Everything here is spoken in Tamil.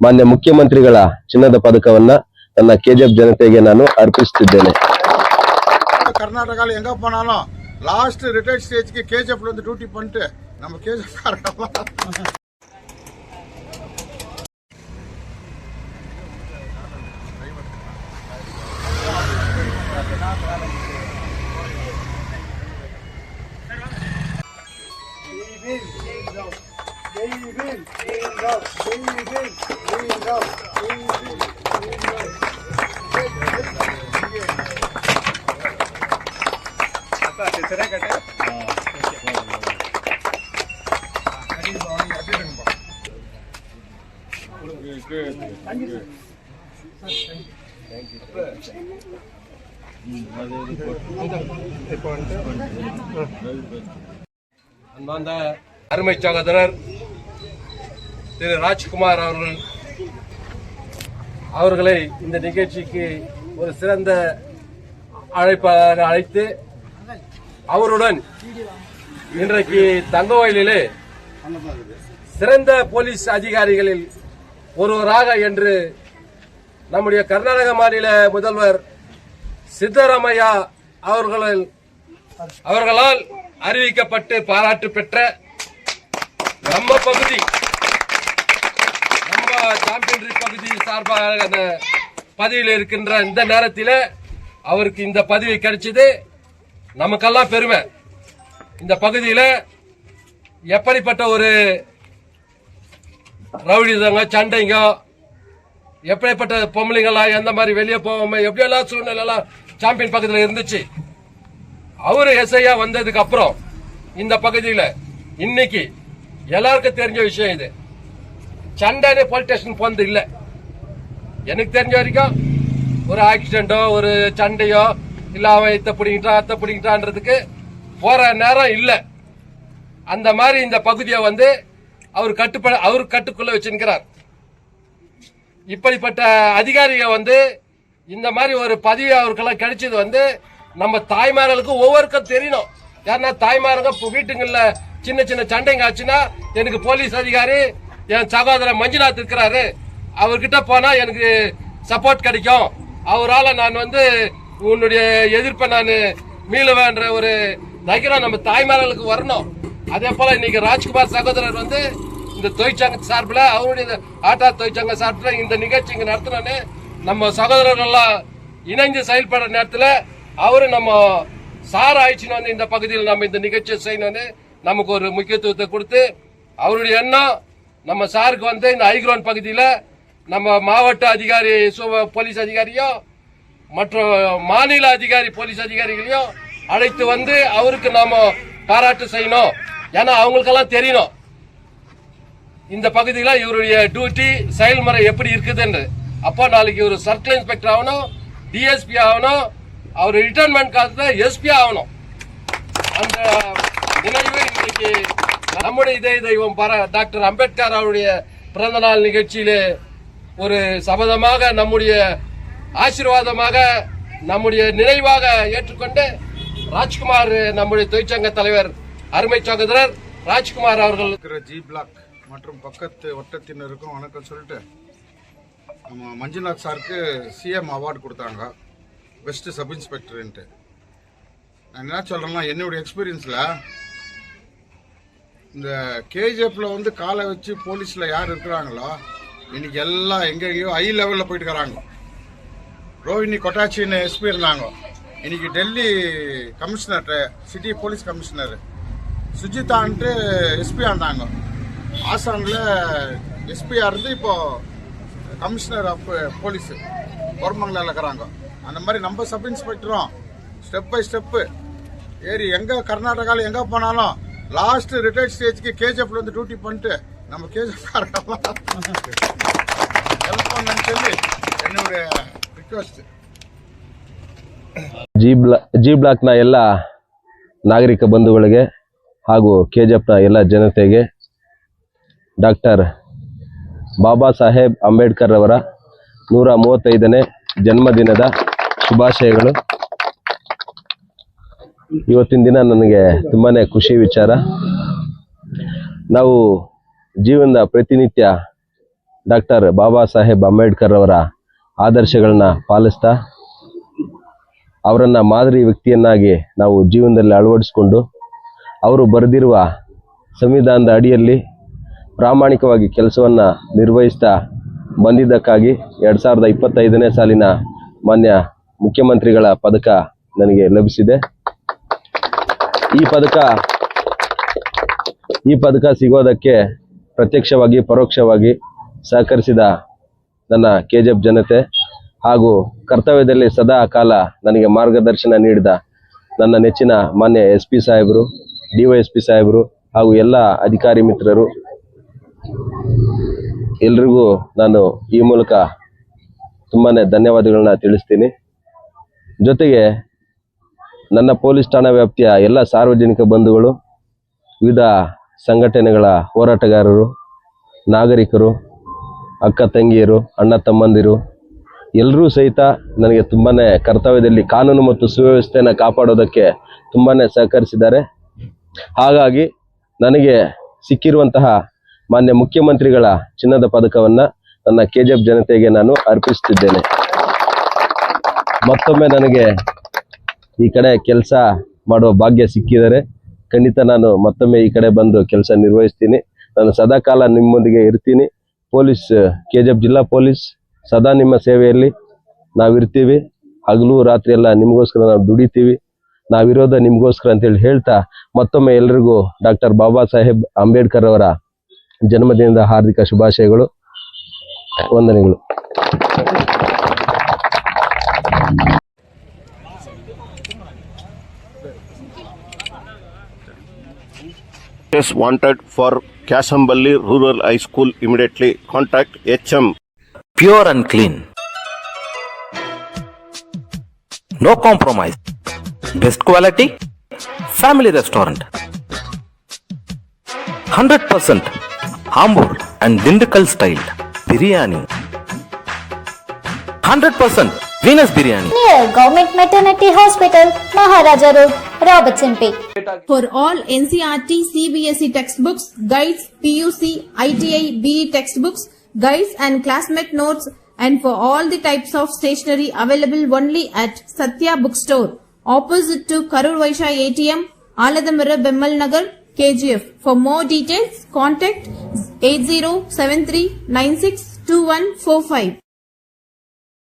ಮಾನ್ಯ ಮುಖ್ಯಮಂತ್ರಿಗಳ ಚಿನ್ನದ ಪದಕವನ್ನ ನನ್ನ ಕೆಜಿಎಫ್ ಜನತೆಗೆ ನಾನು ಅರ್ಪಿಸುತ್ತಿದ್ದೇನೆ. கர்நாடகால எங்க போனாலும் லாஸ்ட் ரிட்டையர்ட் ஸ்டேஜ்க்கு கேஜிஎஃப்ல வந்து டியூட்டி பண்ணிட்டு நம்ம கேஜிஎஃப் அன்பார்ந்த அருமை சகோதரர் திரு ராஜ்குமார் அவர்களை இந்த நிகழ்ச்சிக்கு ஒரு சிறந்த அழைப்பாளராக அழைத்து அவருடன் இன்றைக்கு தங்கவயலிலே சிறந்த போலீஸ் அதிகாரிகளில் ஒருவராக என்று நம்முடைய கர்நாடக மாநில முதல்வர் சித்தராமையா அவர்களால் அறிவிக்கப்பட்டு பாராட்டு பெற்ற நம்ம பகுதி நம்ம சாம்பியன்ரி பகுதி சார்பாக அந்த பதவியில் இருக்கின்ற இந்த நேரத்தில் அவருக்கு இந்த பதவி கிடைச்சது நமக்கெல்லாம் பெருமை. இந்த பகுதியில் எப்படிப்பட்ட ஒரு ரவுடிதங்க சண்டைங்க எப்படிப்பட்ட பொம்பளைங்களாம் எந்த மாதிரி வெளியே போகாம எப்படியெல்லாம் சூழ்நிலையெல்லாம் சாம்பியன் பக்கத்தில் இருந்துச்சு. அவரு எஸ்ஐயா வந்ததுக்கு அப்புறம் இந்த பகுதியில் இன்னைக்கு எல்லாருக்கும் தெரிஞ்ச விஷயம் இது. சண்டைன்னு போலீஸ் ஸ்டேஷன் போனது இல்லை. எனக்கு தெரிஞ்ச வரைக்கும் ஒரு ஆக்சிடென்டோ ஒரு சண்டையோ இல்ல அவன் இத்த பிடிக்கிட்டான் அத்த பிடிக்கிட்டான்றதுக்கு போற நேரம் இல்லை. அந்த மாதிரி இந்த பகுதியை வந்து அவர் கட்டுக்குள்ள வச்சிருக்கிறார். இப்படிப்பட்ட அதிகாரிகள் வந்து இந்த மாதிரி ஒரு பதவி அவருக்கெல்லாம் கிடைச்சது வந்து நம்ம தாய்மார்களுக்கு ஒவ்வொருக்கும் தெரியணும். யாருன்னா தாய்மாருங்க வீட்டுங்கள்ல சின்ன சின்ன சண்டைங்க ஆச்சுன்னா எனக்கு போலீஸ் அதிகாரி என் சகோதரர் மஞ்சுநாத் இருக்கிறாரு, அவர்கிட்ட போனா எனக்கு சப்போர்ட் கிடைக்கும், அவரால் நான் வந்து உன்னுடைய எதிர்ப்பை நான் மீளுவேன்ற ஒரு தைரியம் நம்ம தாய்மார்களுக்கு வரணும். அதே போல இன்னைக்கு ராஜ்குமார் சகோதரர் வந்து இந்த தொழிற்சங்க சார்பில் அவருடைய ஆட்டா தொழிற்சங்க சார்பில் இந்த நிகழ்ச்சி இங்க நடத்தினோன்னு நம்ம சகோதரர்கள்லாம் இணைந்து செயல்படுற நேரத்தில் அவரு நம்ம சார் ஆயிடுச்சுன்னு வந்து இந்த பகுதியில் நம்ம இந்த நிகழ்ச்சியை செய்யணும்னு நமக்கு ஒரு முக்கியத்துவத்தை கொடுத்து அவருடைய எண்ணம் நம்ம சாருக்கு வந்து இந்த ஐக்ரோன் பகுதியில் நம்ம மாவட்ட அதிகாரி போலீஸ் அதிகாரியும் மற்ற மாநில அதிகாரி போலீஸ் அதிகாரிகளையும் அழைத்து வந்து அவருக்கு நாம பாராட்டு செய்யணும். ஏன்னா அவங்களுக்கெல்லாம் தெரியணும் இந்த பகுதியில் இவருடைய டியூட்டி செயல்முறை எப்படி இருக்குதுன்னு. அப்போ நாளைக்கு ஒரு சர்க்கிள் இன்ஸ்பெக்டர் ஆகணும், டிஎஸ்பி ஆகணும், அவர் ரிட்டைர்மெண்ட் காலத்துல எஸ்பி ஆகணும். அந்த நினைவு இன்னைக்கு நம்முடைய இதய தெய்வம் டாக்டர் அம்பேத்கர் அவருடைய பிறந்த நாள் நிகழ்ச்சியிலே ஒரு சபதமாக நம்முடைய ஆசீர்வாதமாக நம்முடைய நினைவாக ஏற்றுக்கொண்டு ராஜ்குமார் நம்முடைய தொழிற்சங்க தலைவர் அருமை சகோதரர் ராஜ்குமார் அவர்கள் ஜி பிளாக் மற்றும் பக்கத்து வட்டத்தினருக்கும் வணக்கம் சொல்லிட்டு நம்ம மஞ்சுநாத் சாருக்கு சிஎம் அவார்டு கொடுத்தாங்க பெஸ்ட் சப் இன்ஸ்பெக்டர்ன்ட்டு. நான் என்ன சொல்றேன்னா என்னுடைய எக்ஸ்பீரியன்ஸ்ல இந்த கேஜிஎஃப்ல வந்து காலை வச்சு போலீஸ்ல யார் இருக்கிறாங்களோ இன்னைக்கு எல்லாம் எங்கெங்கயோ ஹை லெவல்ல போயிட்டு இருக்காங்க. ரோஹிணி கொட்டாச்சின்னு எஸ்பி இருந்தாங்க, இன்னைக்கு Delhi commissioner city police commissioner சுஜிதான்ட்டு எஸ்பி ஆனாங்க. ஆசாமில் எஸ்பியா இருந்து இப்போ கமிஷனர் ஆஃப் போலீஸ் கோரமங்கலில் இருக்கிறாங்க. அந்த மாதிரி நம்ம சப் இன்ஸ்பெக்டரும் ஸ்டெப் பை ஸ்டெப்பு ஏறி எங்கே கர்நாடகாவில் எங்கே போனாலும் லாஸ்ட் ரிட்டையர்ட் ஸ்டேஜ்க்கு கேஜிஎஃப்ல வந்து டியூட்டி பண்ணிட்டு நம்ம கேஜிஎஃப் ஹெல்ப் பண்ணு சொல்லி என்னுடைய ರಿಕ್ವೆಸ್ಟ್. ಜಿ ಬ್ಲಾಕ್ನ ಎಲ್ಲ ನಾಗರಿಕ ಬಂಧುಗಳಿಗೆ ಹಾಗೂ ಕೆಜಿಎಫ್ನ ಎಲ್ಲ ಜನತೆಗೆ ಡಾಕ್ಟರ್ ಬಾಬಾ ಸಾಹೇಬ್ ಅಂಬೇಡ್ಕರ್ ಅವರ 135ನೇ ಜನ್ಮದಿನದ ಶುಭಾಶಯಗಳು. ಇವತ್ತಿನ ದಿನ ನನಗೆ ತುಂಬಾನೇ ಖುಷಿ ವಿಚಾರ. ನಾವು ಜೀವನದ ಪ್ರತಿನಿತ್ಯ ಡಾಕ್ಟರ್ ಬಾಬಾ ಸಾಹೇಬ್ ಅಂಬೇಡ್ಕರ್ ಅವರ ಆದರ್ಶಗಳನ್ನ ಪಾಲಿಸ್ತಾ ಅವರನ್ನ ಮಾದರಿ ವ್ಯಕ್ತಿಯನ್ನಾಗಿ ನಾವು ಜೀವನದಲ್ಲಿ ಅಳವಡಿಸಿಕೊಂಡು ಅವರು ಬರೆದಿರುವ ಸಂವಿಧಾನದ ಅಡಿಯಲ್ಲಿ ಪ್ರಾಮಾಣಿಕವಾಗಿ ಕೆಲಸವನ್ನು ನಿರ್ವಹಿಸ್ತಾ ಬಂದಿದ್ದಕ್ಕಾಗಿ 2025ನೇ ಸಾಲಿನ ಮಾನ್ಯ ಮುಖ್ಯಮಂತ್ರಿಗಳ ಪದಕ ನನಗೆ ಲಭಿಸಿದೆ. ಈ ಪದಕ ಸಿಗೋದಕ್ಕೆ ಪ್ರತ್ಯಕ್ಷವಾಗಿ ಪರೋಕ್ಷವಾಗಿ ಸಹಕರಿಸಿದ ನನ್ನ ಕೆಜಿಎಫ್ ಜನತೆ ಹಾಗೂ ಕರ್ತವ್ಯದಲ್ಲಿ ಸದಾ ಕಾಲ ನನಗೆ ಮಾರ್ಗದರ್ಶನ ನೀಡಿದ ನನ್ನ ನೆಚ್ಚಿನ ಮಾನ್ಯ SP ಸಾಹೇಬರು, DYSP ಸಾಹೇಬರು ಹಾಗೂ ಎಲ್ಲ ಅಧಿಕಾರಿ ಮಿತ್ರರು ಎಲ್ರಿಗೂ ನಾನು ಈ ಮೂಲಕ ತುಂಬಾನೇ ಧನ್ಯವಾದಗಳನ್ನ ತಿಳಿಸ್ತೀನಿ. ಜೊತೆಗೆ ನನ್ನ ಪೊಲೀಸ್ ಠಾಣಾ ವ್ಯಾಪ್ತಿಯ ಎಲ್ಲ ಸಾರ್ವಜನಿಕ ಬಂಧುಗಳು, ವಿವಿಧ ಸಂಘಟನೆಗಳ ಹೋರಾಟಗಾರರು, ನಾಗರಿಕರು, ಅಕ್ಕ ತಂಗಿಯರು, ಅಣ್ಣ ತಮ್ಮಂದಿರು ಎಲ್ಲರೂ ಸಹಿತ ನನಗೆ ತುಂಬಾನೇ ಕರ್ತವ್ಯದಲ್ಲಿ ಕಾನೂನು ಮತ್ತು ಸುವ್ಯವಸ್ಥೆಯನ್ನು ಕಾಪಾಡೋದಕ್ಕೆ ತುಂಬಾನೇ ಸಹಕರಿಸಿದ್ದಾರೆ. ಹಾಗಾಗಿ ನನಗೆ ಸಿಕ್ಕಿರುವಂತಹ ಮಾನ್ಯ ಮುಖ್ಯಮಂತ್ರಿಗಳ ಚಿನ್ನದ ಪದಕವನ್ನ ನನ್ನ ಕೆಜಿಎಫ್ ಜನತೆಗೆ ನಾನು ಅರ್ಪಿಸುತ್ತಿದ್ದೇನೆ. ಮತ್ತೊಮ್ಮೆ ನನಗೆ ಈ ಕಡೆ ಕೆಲಸ ಮಾಡುವ ಭಾಗ್ಯ ಸಿಕ್ಕಿದರೆ ಖಂಡಿತ ನಾನು ಮತ್ತೊಮ್ಮೆ ಈ ಕಡೆ ಬಂದು ಕೆಲಸ ನಿರ್ವಹಿಸ್ತೀನಿ. ನಾನು ಸದಾಕಾಲ ನಿಮ್ಮೊಂದಿಗೆ ಇರ್ತೀನಿ. ಪೊಲೀಸ್ ಕೆಜಿಎಫ್ ಜಿಲ್ಲಾ ಪೊಲೀಸ್ ಸದಾ ನಿಮ್ಮ ಸೇವೆಯಲ್ಲಿ ನಾವಿರ್ತೀವಿ. ಹಗಲು ರಾತ್ರಿ ಎಲ್ಲ ನಿಮಗೋಸ್ಕರ ನಾವು ದುಡಿತೀವಿ. ನಾವಿರೋದ ನಿಮಗೋಸ್ಕರ ಅಂತೇಳಿ ಹೇಳ್ತಾ ಮತ್ತೊಮ್ಮೆ ಎಲ್ರಿಗೂ ಡಾಕ್ಟರ್ ಬಾಬಾ ಸಾಹೇಬ್ ಅಂಬೇಡ್ಕರ್ ಅವರ ಜನ್ಮದಿನದ ಹಾರ್ದಿಕ ಶುಭಾಶಯಗಳು, ವಂದನೆಗಳು. Is wanted for Kashamballi Rural High School. Immediately contact HM. Pure and clean. No compromise. Best quality. Family restaurant. 100% Hambur and Dindukal style biryani. 100% Venus biryani. Near Government Maternity Hospital, Maharaja Road, Robertson Pay. For all NCERT, CBSE textbooks, guides, PUC, ITI, BE textbooks, guides and classmate notes, and for all the types of stationery available only at Satya Bookstore, opposite to Karur Vaishya ATM, Aladamara Bemmal Nagar, KGF. For more details, contact 8073962145.